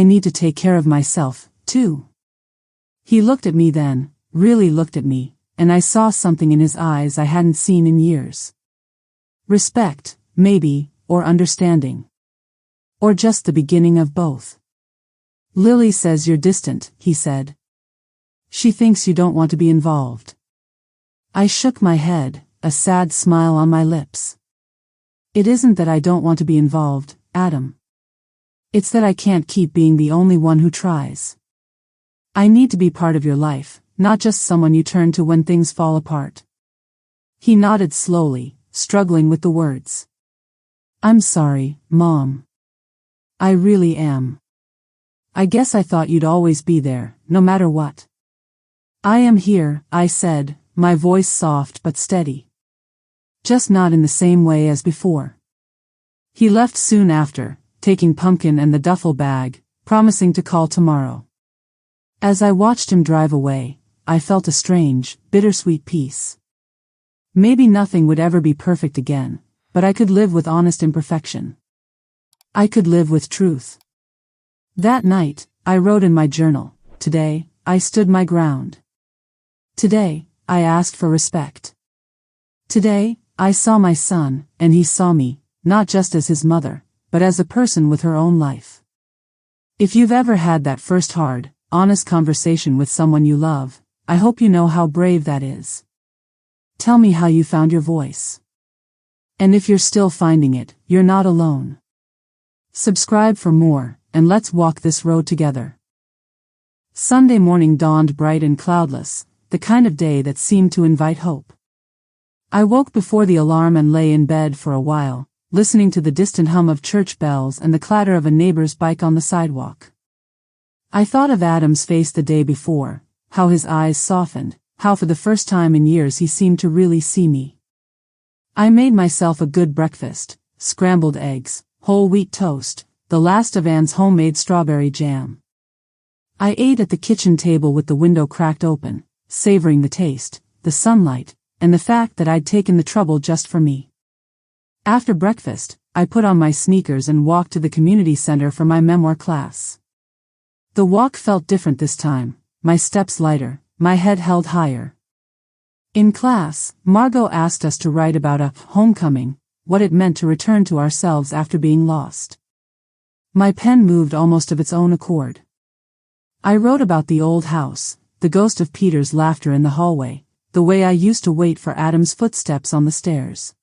need to take care of myself, too. He looked at me then, really looked at me, and I saw something in his eyes I hadn't seen in years. Respect, maybe, or understanding. Or just the beginning of both. Lily says you're distant, he said. She thinks you don't want to be involved. I shook my head, a sad smile on my lips. It isn't that I don't want to be involved, Adam. It's that I can't keep being the only one who tries. I need to be part of your life, not just someone you turn to when things fall apart. He nodded slowly, struggling with the words. I'm sorry, Mom. I really am. I guess I thought you'd always be there, no matter what. I am here, I said, my voice soft but steady. Just not in the same way as before. He left soon after, taking Pumpkin and the duffel bag, promising to call tomorrow. As I watched him drive away, I felt a strange, bittersweet peace. Maybe nothing would ever be perfect again, but I could live with honest imperfection. I could live with truth. That night, I wrote in my journal, today, I stood my ground. Today, I asked for respect. Today, I saw my son, and he saw me, not just as his mother, but as a person with her own life. If you've ever had that first hard, honest conversation with someone you love, I hope you know how brave that is. Tell me how you found your voice. And if you're still finding it, you're not alone. Subscribe for more, and let's walk this road together. Sunday morning dawned bright and cloudless, the kind of day that seemed to invite hope. I woke before the alarm and lay in bed for a while, listening to the distant hum of church bells and the clatter of a neighbor's bike on the sidewalk. I thought of Adam's face the day before, how his eyes softened, how for the first time in years he seemed to really see me. I made myself a good breakfast: scrambled eggs, whole wheat toast, the last of Anne's homemade strawberry jam. I ate at the kitchen table with the window cracked open, savoring the taste, the sunlight, and the fact that I'd taken the trouble just for me. After breakfast, I put on my sneakers and walked to the community center for my memoir class. The walk felt different this time, my steps lighter, my head held higher. In class, Margot asked us to write about a homecoming, what it meant to return to ourselves after being lost. My pen moved almost of its own accord. I wrote about the old house, the ghost of Peter's laughter in the hallway, the way I used to wait for Adam's footsteps on the stairs.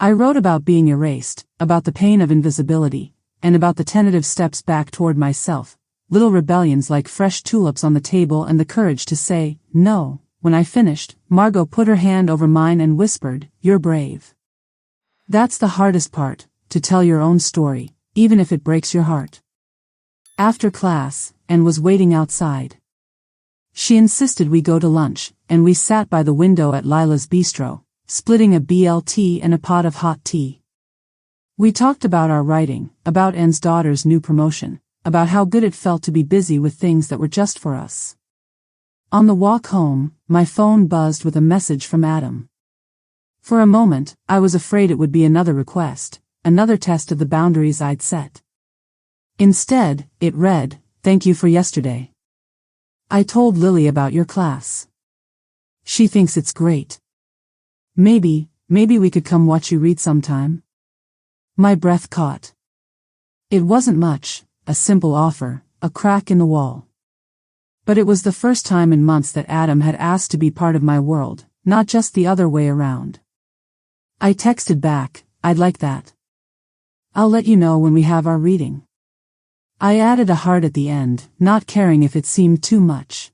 I wrote about being erased, about the pain of invisibility, and about the tentative steps back toward myself, little rebellions like fresh tulips on the table and the courage to say, no. When I finished, Margot put her hand over mine and whispered, "You're brave." That's the hardest part, to tell your own story, even if it breaks your heart. After class, Anne was waiting outside. She insisted we go to lunch, and we sat by the window at Lila's bistro, splitting a BLT and a pot of hot tea. We talked about our writing, about Anne's daughter's new promotion, about how good it felt to be busy with things that were just for us. On the walk home, my phone buzzed with a message from Adam. For a moment, I was afraid it would be another request, another test of the boundaries I'd set. Instead, it read, "Thank you for yesterday. I told Lily about your class. She thinks it's great. Maybe we could come watch you read sometime." My breath caught. It wasn't much, a simple offer, a crack in the wall. But it was the first time in months that Adam had asked to be part of my world, not just the other way around. I texted back, "I'd like that. I'll let you know when we have our reading." I added a heart at the end, not caring if it seemed too much.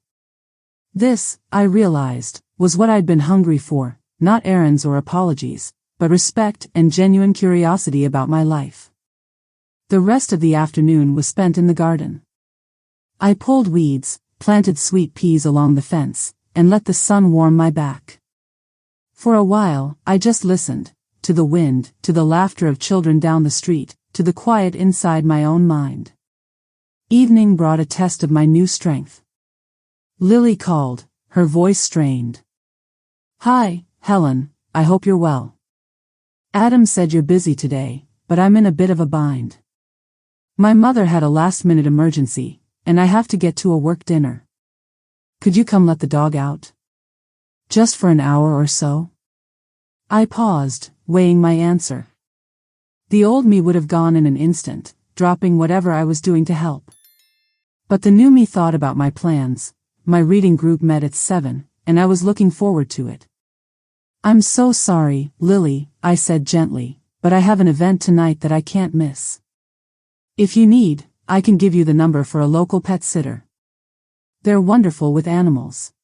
This, I realized, was what I'd been hungry for, not errands or apologies, but respect and genuine curiosity about my life. The rest of the afternoon was spent in the garden. I pulled weeds, planted sweet peas along the fence, and let the sun warm my back. For a while, I just listened, to the wind, to the laughter of children down the street, to the quiet inside my own mind. Evening brought a test of my new strength. Lily called, her voice strained. "Hi, Helen, I hope you're well. Adam said you're busy today, but I'm in a bit of a bind. My mother had a last-minute emergency, and I have to get to a work dinner. Could you come let the dog out? Just for an hour or so?" I paused, weighing my answer. The old me would have gone in an instant, dropping whatever I was doing to help. But the new me thought about my plans. My reading group met at 7, and I was looking forward to it. "I'm so sorry, Lily," I said gently, "but I have an event tonight that I can't miss. If you need, I can give you the number for a local pet sitter. They're wonderful with animals."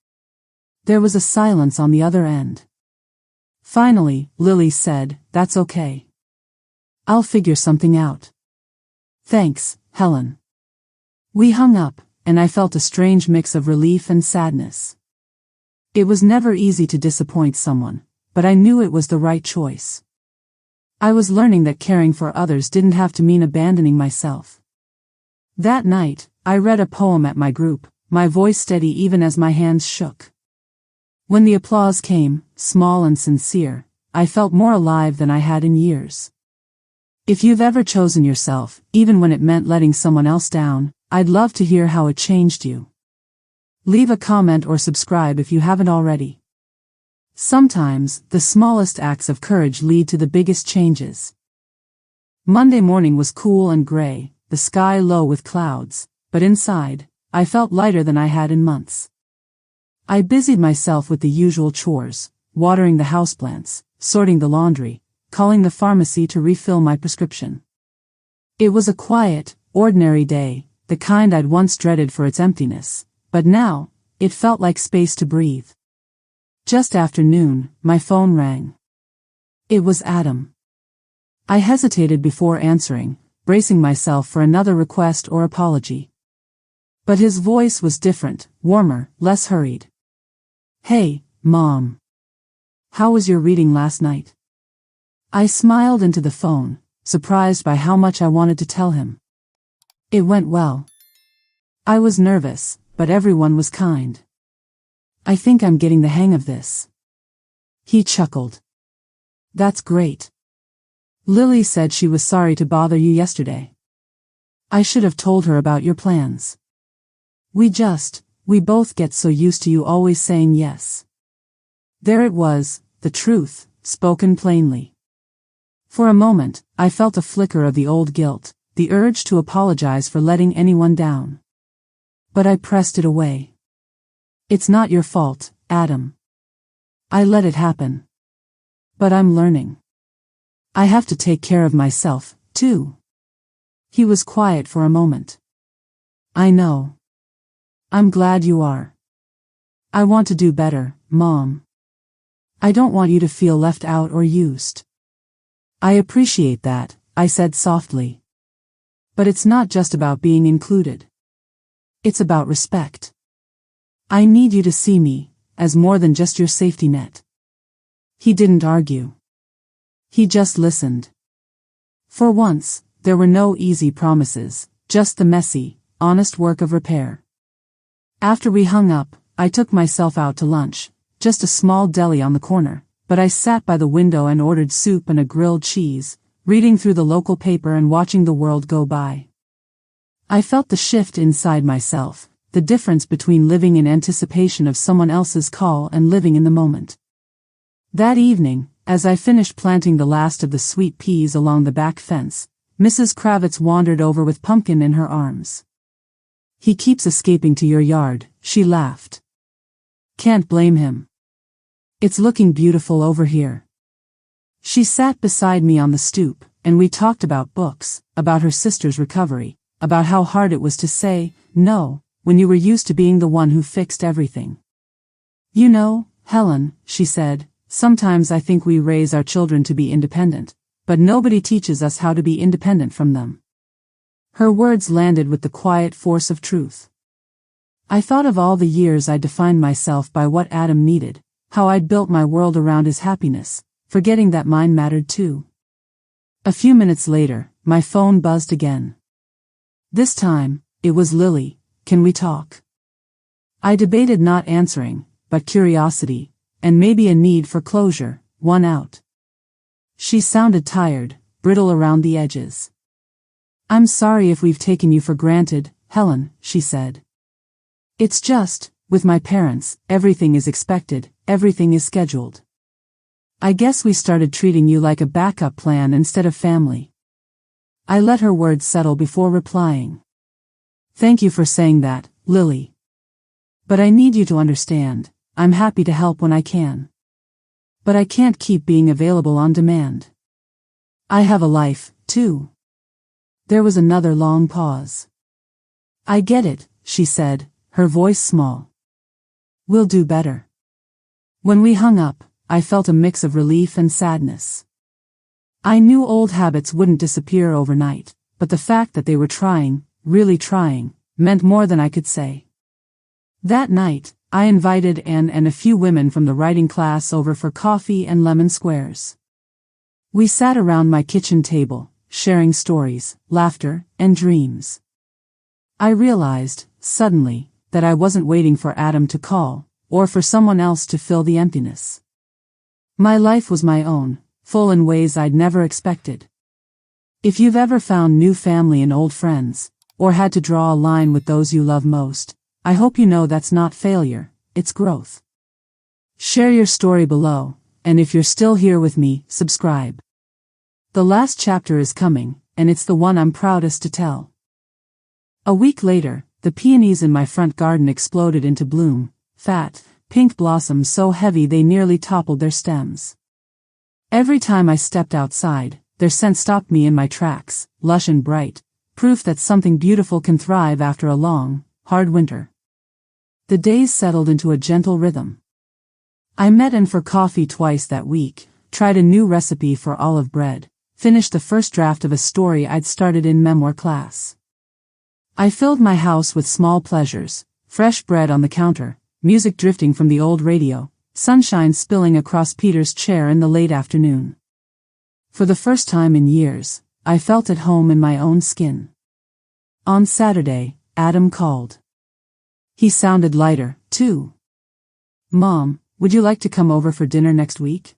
There was a silence on the other end. Finally, Lily said, "That's okay. I'll figure something out. Thanks, Helen." We hung up, and I felt a strange mix of relief and sadness. It was never easy to disappoint someone, but I knew it was the right choice. I was learning that caring for others didn't have to mean abandoning myself. That night, I read a poem at my group, my voice steady even as my hands shook. When the applause came, small and sincere, I felt more alive than I had in years. If you've ever chosen yourself, even when it meant letting someone else down, I'd love to hear how it changed you. Leave a comment or subscribe if you haven't already. Sometimes, the smallest acts of courage lead to the biggest changes. Monday morning was cool and gray, the sky low with clouds, but inside, I felt lighter than I had in months. I busied myself with the usual chores, watering the houseplants, sorting the laundry, calling the pharmacy to refill my prescription. It was a quiet, ordinary day, the kind I'd once dreaded for its emptiness, but now, it felt like space to breathe. Just after noon, my phone rang. It was Adam. I hesitated before answering, bracing myself for another request or apology. But his voice was different, warmer, less hurried. "Hey, Mom. How was your reading last night? I smiled into the phone, surprised by how much I wanted to tell him. It went well. I was nervous, but everyone was kind. I think I'm getting the hang of this. He chuckled. That's great. Lily said she was sorry to bother you yesterday. I should have told her about your plans. We both get so used to you always saying yes. There it was, the truth, spoken plainly. For a moment, I felt a flicker of the old guilt, the urge to apologize for letting anyone down. But I pressed it away. It's not your fault, Adam. I let it happen. But I'm learning. I have to take care of myself, too. He was quiet for a moment. I know. I'm glad you are. I want to do better, Mom. I don't want you to feel left out or used. I appreciate that, I said softly. But it's not just about being included. It's about respect. I need you to see me as more than just your safety net. He didn't argue. He just listened. For once, there were no easy promises, just the messy, honest work of repair. After we hung up, I took myself out to lunch, just a small deli on the corner, but I sat by the window and ordered soup and a grilled cheese, reading through the local paper and watching the world go by. I felt the shift inside myself, the difference between living in anticipation of someone else's call and living in the moment. That evening, as I finished planting the last of the sweet peas along the back fence, Mrs. Kravitz wandered over with Pumpkin in her arms. He keeps escaping to your yard, she laughed. Can't blame him. It's looking beautiful over here. She sat beside me on the stoop, and we talked about books, about her sister's recovery, about how hard it was to say no when you were used to being the one who fixed everything. You know, Helen, she said, sometimes I think we raise our children to be independent, but nobody teaches us how to be independent from them. Her words landed with the quiet force of truth. I thought of all the years I'd defined myself by what Adam needed, how I'd built my world around his happiness, forgetting that mine mattered too. A few minutes later, my phone buzzed again. This time, it was Lily. Can we talk? I debated not answering, but curiosity, and maybe a need for closure, won out. She sounded tired, brittle around the edges. I'm sorry if we've taken you for granted, Helen, she said. It's just, with my parents, everything is expected, everything is scheduled. I guess we started treating you like a backup plan instead of family. I let her words settle before replying. Thank you for saying that, Lily. But I need you to understand, I'm happy to help when I can. But I can't keep being available on demand. I have a life, too. There was another long pause. I get it, she said, her voice small. We'll do better. When we hung up, I felt a mix of relief and sadness. I knew old habits wouldn't disappear overnight, but the fact that they were trying, really trying, meant more than I could say. That night, I invited Anne and a few women from the writing class over for coffee and lemon squares. We sat around my kitchen table, sharing stories, laughter, and dreams. I realized, suddenly, that I wasn't waiting for Adam to call, or for someone else to fill the emptiness. My life was my own, full in ways I'd never expected. If you've ever found new family in old friends, or had to draw a line with those you love most, I hope you know that's not failure, it's growth. Share your story below, and if you're still here with me, subscribe. The last chapter is coming, and it's the one I'm proudest to tell. A week later, the peonies in my front garden exploded into bloom, fat, pink blossoms so heavy they nearly toppled their stems. Every time I stepped outside, their scent stopped me in my tracks, lush and bright, proof that something beautiful can thrive after a long, hard winter. The days settled into a gentle rhythm. I met Anne for coffee twice that week, tried a new recipe for olive bread, finished the first draft of a story I'd started in memoir class. I filled my house with small pleasures, fresh bread on the counter, music drifting from the old radio, sunshine spilling across Peter's chair in the late afternoon. For the first time in years, I felt at home in my own skin. On Saturday, Adam called. He sounded lighter, too. "Mom, would you like to come over for dinner next week?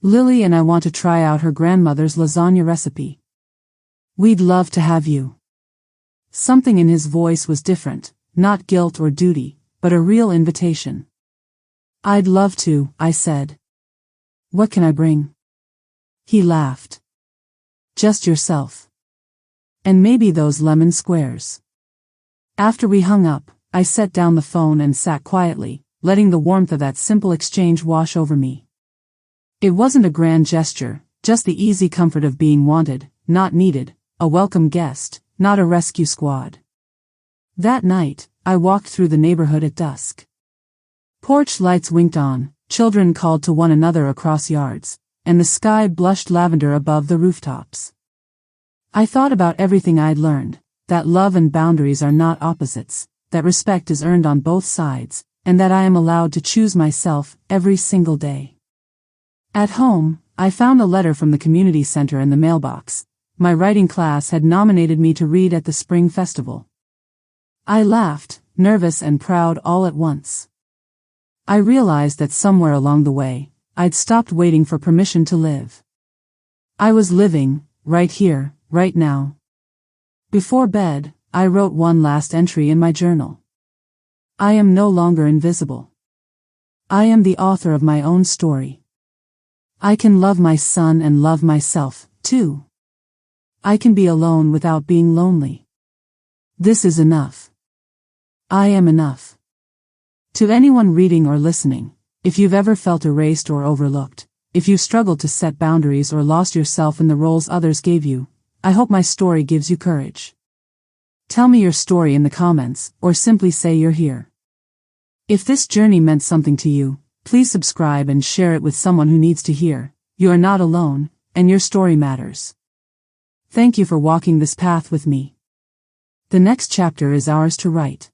Lily and I want to try out her grandmother's lasagna recipe. We'd love to have you." Something in his voice was different, not guilt or duty, but a real invitation. "I'd love to," I said. "What can I bring?" He laughed. "Just yourself. And maybe those lemon squares." After we hung up, I set down the phone and sat quietly, letting the warmth of that simple exchange wash over me. It wasn't a grand gesture, just the easy comfort of being wanted, not needed, a welcome guest, not a rescue squad. That night, I walked through the neighborhood at dusk. Porch lights winked on, children called to one another across yards, and the sky blushed lavender above the rooftops. I thought about everything I'd learned, that love and boundaries are not opposites, that respect is earned on both sides, and that I am allowed to choose myself every single day. At home, I found a letter from the community center in the mailbox. My writing class had nominated me to read at the spring festival. I laughed, nervous and proud all at once. I realized that somewhere along the way, I'd stopped waiting for permission to live. I was living, right here, right now. Before bed, I wrote one last entry in my journal. I am no longer invisible. I am the author of my own story. I can love my son and love myself, too. I can be alone without being lonely. This is enough. I am enough. To anyone reading or listening, if you've ever felt erased or overlooked, if you struggled to set boundaries or lost yourself in the roles others gave you, I hope my story gives you courage. Tell me your story in the comments, or simply say you're here. If this journey meant something to you, please subscribe and share it with someone who needs to hear. You are not alone, and your story matters. Thank you for walking this path with me. The next chapter is ours to write.